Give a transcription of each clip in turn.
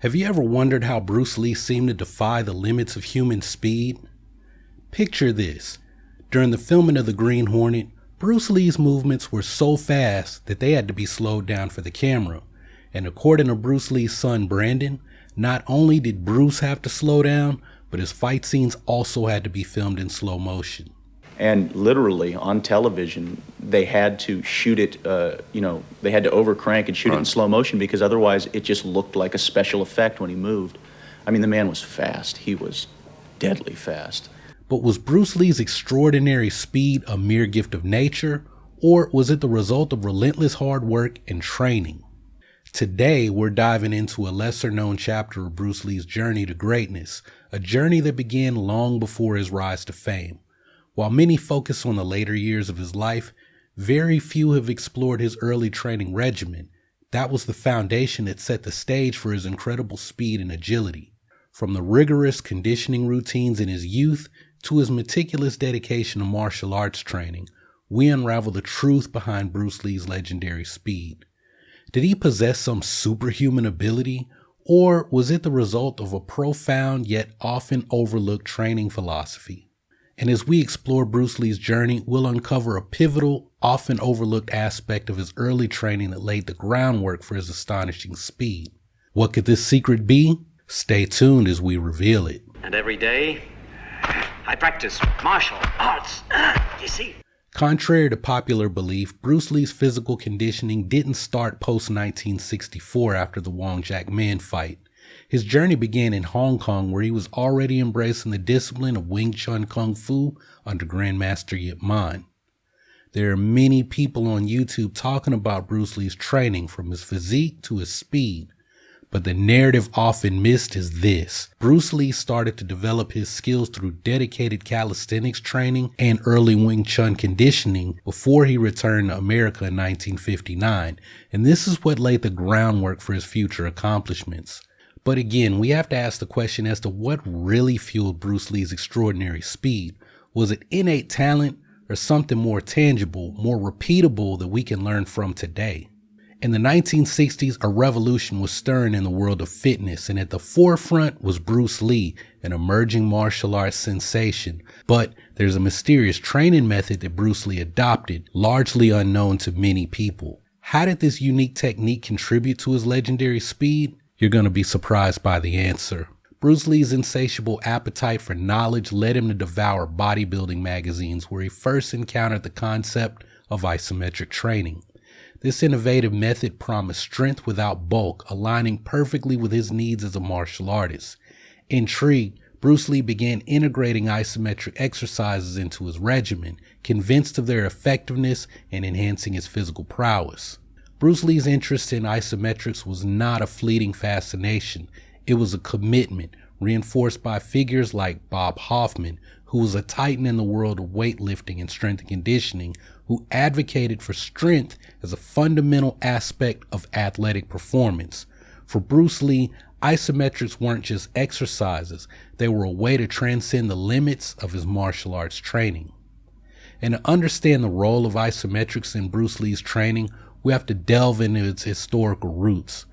Have you ever wondered how Bruce Lee seemed to defy the limits of human speed? Picture this. During the filming of The Green Hornet, Bruce Lee's movements were so fast that they had to be slowed down for the camera. And according to Bruce Lee's son Brandon, not only did Bruce have to slow down, but his fight scenes also had to be filmed in slow motion. And literally on television, they had to shoot it, they had to overcrank and shoot it in slow motion because otherwise it just looked like a special effect when he moved. I mean, the man was fast. He was deadly fast. But was Bruce Lee's extraordinary speed a mere gift of nature, or was it the result of relentless hard work and training? Today, we're diving into a lesser-known chapter of Bruce Lee's journey to greatness, a journey that began long before his rise to fame. While many focus on the later years of his life, very few have explored his early training regimen. That was the foundation that set the stage for his incredible speed and agility. From the rigorous conditioning routines in his youth to his meticulous dedication to martial arts training, we unravel the truth behind Bruce Lee's legendary speed. Did he possess some superhuman ability, or was it the result of a profound yet often overlooked training philosophy? And as we explore Bruce Lee's journey, we'll uncover a pivotal, often overlooked aspect of his early training that laid the groundwork for his astonishing speed. What could this secret be? Stay tuned as we reveal it. And every day, I practice martial arts. You see? Contrary to popular belief, Bruce Lee's physical conditioning didn't start post-1964 after the Wong Jack Man fight. His journey began in Hong Kong, where he was already embracing the discipline of Wing Chun Kung Fu under Grandmaster Yip Man. There are many people on YouTube talking about Bruce Lee's training, from his physique to his speed. But the narrative often missed is this. Bruce Lee started to develop his skills through dedicated calisthenics training and early Wing Chun conditioning before he returned to America in 1959, and this is what laid the groundwork for his future accomplishments. But again, we have to ask the question as to what really fueled Bruce Lee's extraordinary speed. Was it innate talent or something more tangible, more repeatable that we can learn from today? In the 1960s, a revolution was stirring in the world of fitness, and at the forefront was Bruce Lee, an emerging martial arts sensation. But there's a mysterious training method that Bruce Lee adopted, largely unknown to many people. How did this unique technique contribute to his legendary speed? You're going to be surprised by the answer. Bruce Lee's insatiable appetite for knowledge led him to devour bodybuilding magazines, where he first encountered the concept of isometric training. This innovative method promised strength without bulk, aligning perfectly with his needs as a martial artist. Intrigued, Bruce Lee began integrating isometric exercises into his regimen, convinced of their effectiveness and enhancing his physical prowess. Bruce Lee's interest in isometrics was not a fleeting fascination. It was a commitment, reinforced by figures like Bob Hoffman, who was a titan in the world of weightlifting and strength and conditioning, who advocated for strength as a fundamental aspect of athletic performance. For Bruce Lee, isometrics weren't just exercises, they were a way to transcend the limits of his martial arts training. And to understand the role of isometrics in Bruce Lee's training, we have to delve into its historical roots.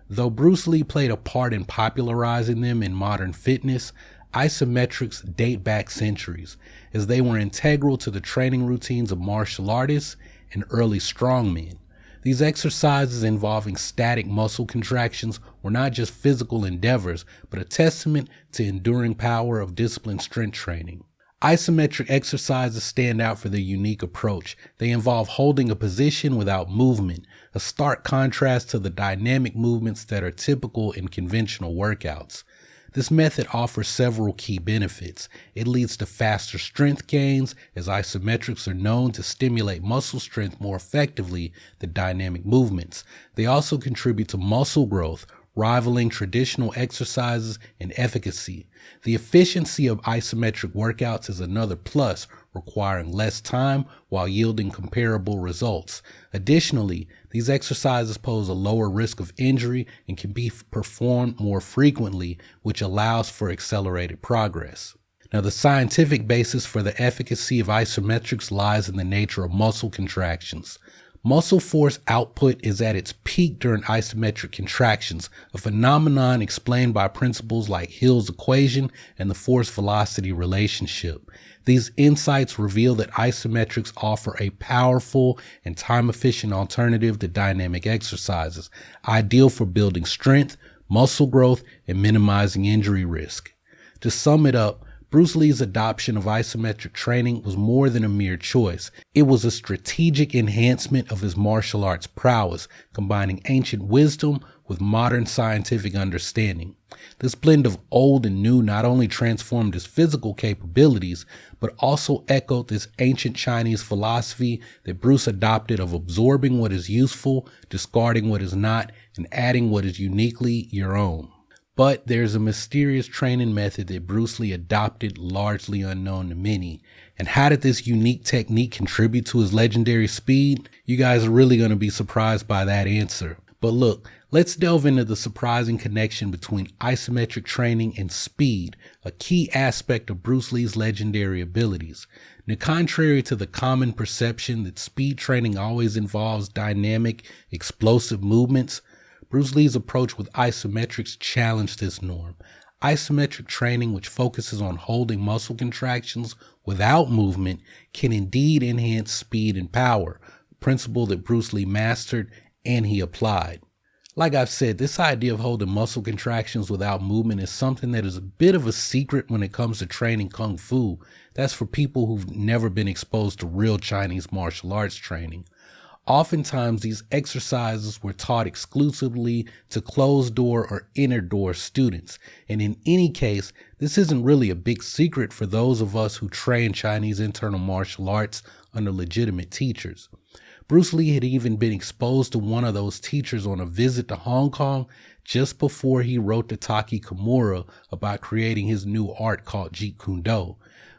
Though Bruce Lee played a part in popularizing them in modern fitness, isometrics date back centuries, as they were integral to the training routines of martial artists and early strongmen. These exercises involving static muscle contractions were not just physical endeavors, but a testament to enduring power of disciplined strength training. Isometric exercises stand out for their unique approach. They involve holding a position without movement, a stark contrast to the dynamic movements that are typical in conventional workouts. This method offers several key benefits. It leads to faster strength gains, as isometrics are known to stimulate muscle strength more effectively than dynamic movements. They also contribute to muscle growth, rivaling traditional exercises in efficacy. The efficiency of isometric workouts is another plus, requiring less time while yielding comparable results. Additionally, these exercises pose a lower risk of injury and can be performed more frequently, which allows for accelerated progress. Now, the scientific basis for the efficacy of isometrics lies in the nature of muscle contractions. Muscle force output is at its peak during isometric contractions, a phenomenon explained by principles like Hill's equation and the force-velocity relationship. These insights reveal that isometrics offer a powerful and time-efficient alternative to dynamic exercises, ideal for building strength, muscle growth, and minimizing injury risk. To sum it up, Bruce Lee's adoption of isometric training was more than a mere choice. It was a strategic enhancement of his martial arts prowess, combining ancient wisdom with modern scientific understanding. This blend of old and new not only transformed his physical capabilities, but also echoed this ancient Chinese philosophy that Bruce adopted of absorbing what is useful, discarding what is not, and adding what is uniquely your own. But there's a mysterious training method that Bruce Lee adopted, largely unknown to many. And how did this unique technique contribute to his legendary speed? You guys are really going to be surprised by that answer. But look, let's delve into the surprising connection between isometric training and speed, a key aspect of Bruce Lee's legendary abilities. Now, contrary to the common perception that speed training always involves dynamic, explosive movements, Bruce Lee's approach with isometrics challenged this norm. Isometric training, which focuses on holding muscle contractions without movement, can indeed enhance speed and power, a principle that Bruce Lee mastered and he applied. Like I've said, this idea of holding muscle contractions without movement is something that is a bit of a secret when it comes to training Kung Fu. That's for people who've never been exposed to real Chinese martial arts training. Oftentimes, these exercises were taught exclusively to closed-door or inner-door students. And in any case, this isn't really a big secret for those of us who train Chinese internal martial arts under legitimate teachers. Bruce Lee had even been exposed to one of those teachers on a visit to Hong Kong just before he wrote to Taki Kimura about creating his new art called Jeet Kune Do.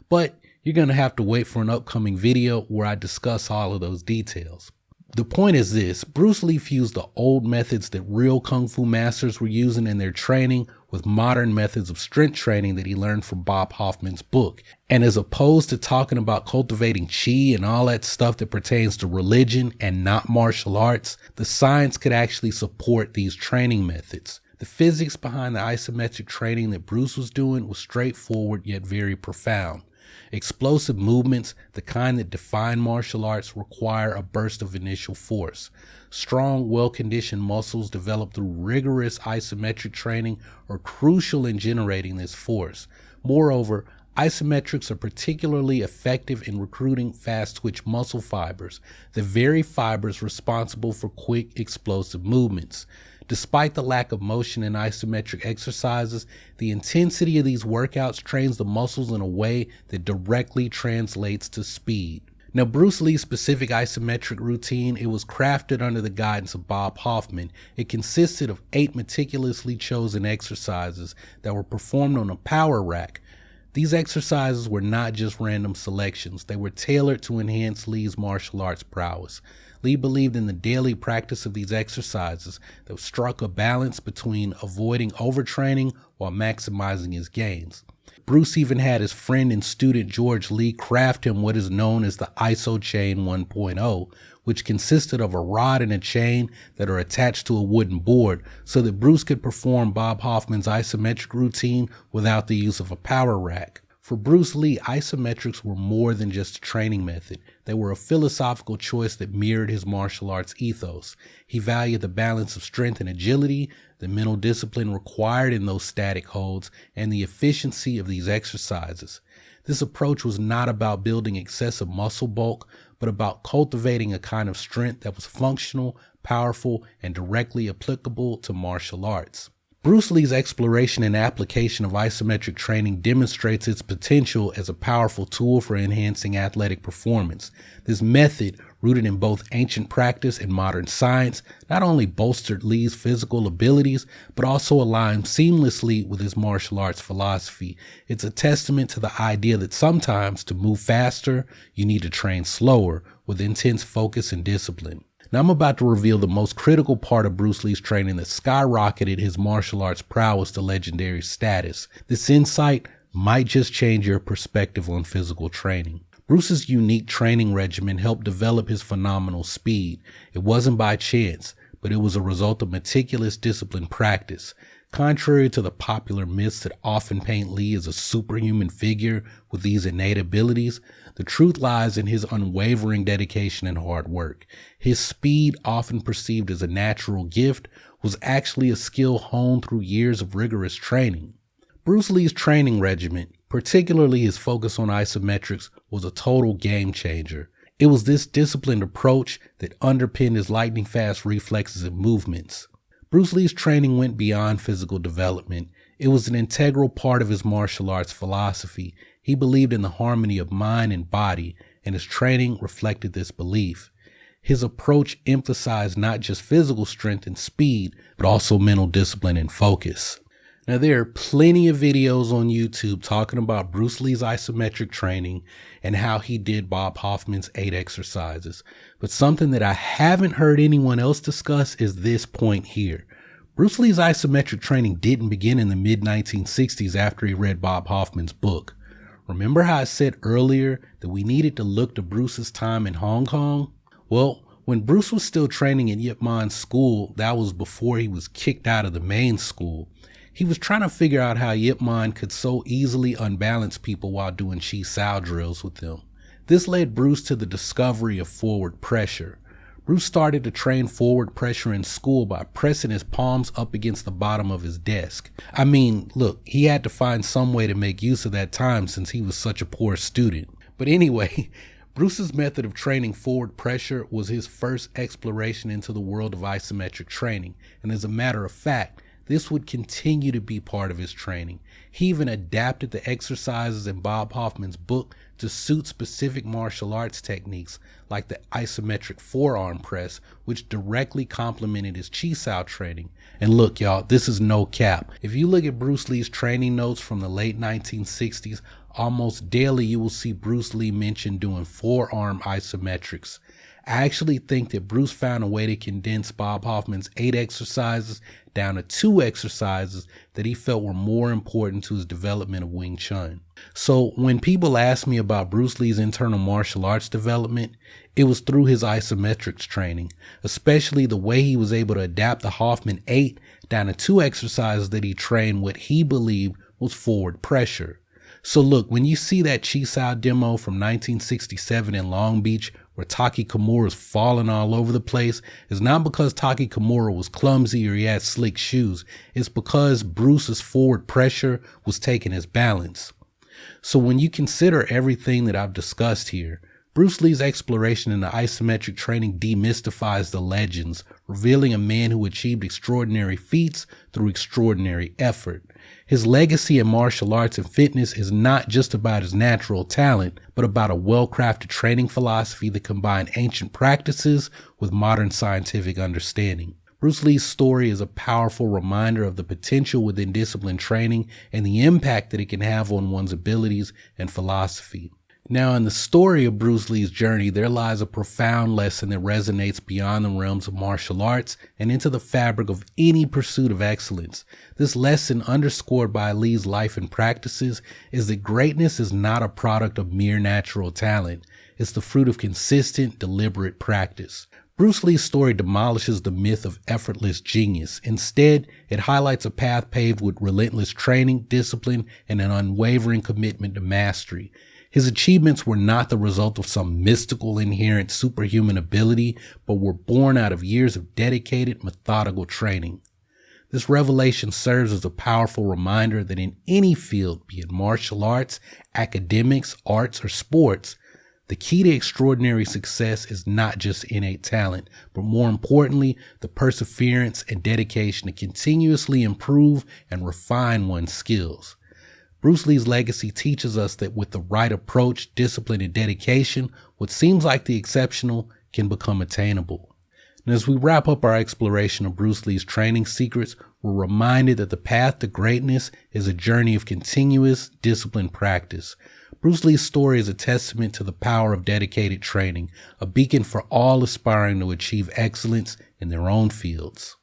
But you're going to have to wait for an upcoming video where I discuss all of those details. The point is this: Bruce Lee fused the old methods that real Kung Fu masters were using in their training with modern methods of strength training that he learned from Bob Hoffman's book. And as opposed to talking about cultivating chi and all that stuff that pertains to religion and not martial arts, the science could actually support these training methods. The physics behind the isometric training that Bruce was doing was straightforward yet very profound. Explosive movements, the kind that define martial arts, require a burst of initial force. Strong, well-conditioned muscles developed through rigorous isometric training are crucial in generating this force. Moreover, isometrics are particularly effective in recruiting fast-twitch muscle fibers, the very fibers responsible for quick, explosive movements. Despite the lack of motion in isometric exercises, the intensity of these workouts trains the muscles in a way that directly translates to speed. Now, Bruce Lee's specific isometric routine, it was crafted under the guidance of Bob Hoffman. It consisted of 8 meticulously chosen exercises that were performed on a power rack. These exercises were not just random selections. They were tailored to enhance Lee's martial arts prowess. Lee believed in the daily practice of these exercises that struck a balance between avoiding overtraining while maximizing his gains. Bruce even had his friend and student George Lee craft him what is known as the Iso Chain 1.0, which consisted of a rod and a chain that are attached to a wooden board so that Bruce could perform Bob Hoffman's isometric routine without the use of a power rack. For Bruce Lee, isometrics were more than just a training method. They were a philosophical choice that mirrored his martial arts ethos. He valued the balance of strength and agility, the mental discipline required in those static holds, and the efficiency of these exercises. This approach was not about building excessive muscle bulk, but about cultivating a kind of strength that was functional, powerful, and directly applicable to martial arts. Bruce Lee's exploration and application of isometric training demonstrates its potential as a powerful tool for enhancing athletic performance. This method, rooted in both ancient practice and modern science, not only bolstered Lee's physical abilities, but also aligned seamlessly with his martial arts philosophy. It's a testament to the idea that sometimes to move faster, you need to train slower with intense focus and discipline. Now I'm about to reveal the most critical part of Bruce Lee's training that skyrocketed his martial arts prowess to legendary status. This insight might just change your perspective on physical training. Bruce's unique training regimen helped develop his phenomenal speed. It wasn't by chance, but it was a result of meticulous disciplined practice. Contrary to the popular myths that often paint Lee as a superhuman figure with these innate abilities, the truth lies in his unwavering dedication and hard work. His speed, often perceived as a natural gift, was actually a skill honed through years of rigorous training. Bruce Lee's training regimen, particularly his focus on isometrics, was a total game changer. It was this disciplined approach that underpinned his lightning-fast reflexes and movements. Bruce Lee's training went beyond physical development. It was an integral part of his martial arts philosophy. He believed in the harmony of mind and body, and his training reflected this belief. His approach emphasized not just physical strength and speed, but also mental discipline and focus. Now, there are plenty of videos on YouTube talking about Bruce Lee's isometric training and how he did Bob Hoffman's 8 exercises. But something that I haven't heard anyone else discuss is this point here. Bruce Lee's isometric training didn't begin in the mid-1960s after he read Bob Hoffman's book. Remember how I said earlier that we needed to look to Bruce's time in Hong Kong? Well, when Bruce was still training at Yip Man's school, that was before he was kicked out of the main school. He was trying to figure out how Yip Man could so easily unbalance people while doing Chi Sao drills with them. This led Bruce to the discovery of forward pressure. Bruce started to train forward pressure in school by pressing his palms up against the bottom of his desk. I mean, look, he had to find some way to make use of that time since he was such a poor student. But anyway, Bruce's method of training forward pressure was his first exploration into the world of isometric training, and as a matter of fact, this would continue to be part of his training. He even adapted the exercises in Bob Hoffman's book to suit specific martial arts techniques like the isometric forearm press, which directly complemented his Chi Sao training. And look, y'all, this is no cap. If you look at Bruce Lee's training notes from the late 1960s, almost daily you will see Bruce Lee mention doing forearm isometrics. I actually think that Bruce found a way to condense Bob Hoffman's 8 exercises down to 2 exercises that he felt were more important to his development of Wing Chun. So when people ask me about Bruce Lee's internal martial arts development, it was through his isometrics training, especially the way he was able to adapt the Hoffman 8 down to 2 exercises that he trained what he believed was forward pressure. So look, when you see that Chi Sao demo from 1967 in Long Beach where Taki Kimura's falling all over the place, it's not because Taki Kimura was clumsy or he had slick shoes. It's because Bruce's forward pressure was taking his balance. So when you consider everything that I've discussed here, Bruce Lee's exploration into isometric training demystifies the legends, revealing a man who achieved extraordinary feats through extraordinary effort. His legacy in martial arts and fitness is not just about his natural talent, but about a well-crafted training philosophy that combined ancient practices with modern scientific understanding. Bruce Lee's story is a powerful reminder of the potential within disciplined training and the impact that it can have on one's abilities and philosophy. Now, in the story of Bruce Lee's journey, there lies a profound lesson that resonates beyond the realms of martial arts and into the fabric of any pursuit of excellence. This lesson, underscored by Lee's life and practices, is that greatness is not a product of mere natural talent. It's the fruit of consistent, deliberate practice. Bruce Lee's story demolishes the myth of effortless genius. Instead, it highlights a path paved with relentless training, discipline, and an unwavering commitment to mastery. His achievements were not the result of some mystical inherent superhuman ability, but were born out of years of dedicated, methodical training. This revelation serves as a powerful reminder that in any field, be it martial arts, academics, arts, or sports, the key to extraordinary success is not just innate talent, but more importantly, the perseverance and dedication to continuously improve and refine one's skills. Bruce Lee's legacy teaches us that with the right approach, discipline, and dedication, what seems like the exceptional can become attainable. And as we wrap up our exploration of Bruce Lee's training secrets, we're reminded that the path to greatness is a journey of continuous, disciplined practice. Bruce Lee's story is a testament to the power of dedicated training, a beacon for all aspiring to achieve excellence in their own fields.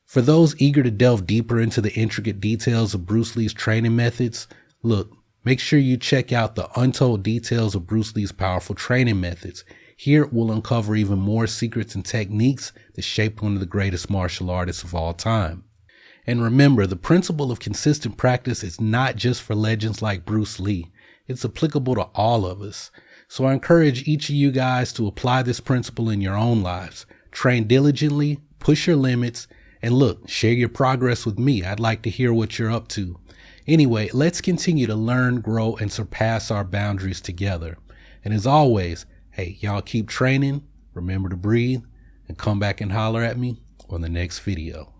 For those eager to delve deeper into the intricate details of Bruce Lee's training methods, look, Make sure you check out the Untold Details of Bruce Lee's Powerful Training Methods. Here we'll uncover even more secrets and techniques that shaped one of the greatest martial artists of all time. And remember, the principle of consistent practice is not just for legends like Bruce Lee. It's applicable to all of us. So I encourage each of you guys to apply this principle in your own lives. Train diligently, push your limits, and look, share your progress with me. I'd like to hear what you're up to. Anyway, let's continue to learn, grow, and surpass our boundaries together. And as always, hey, y'all keep training, remember to breathe, and come back and holler at me on the next video.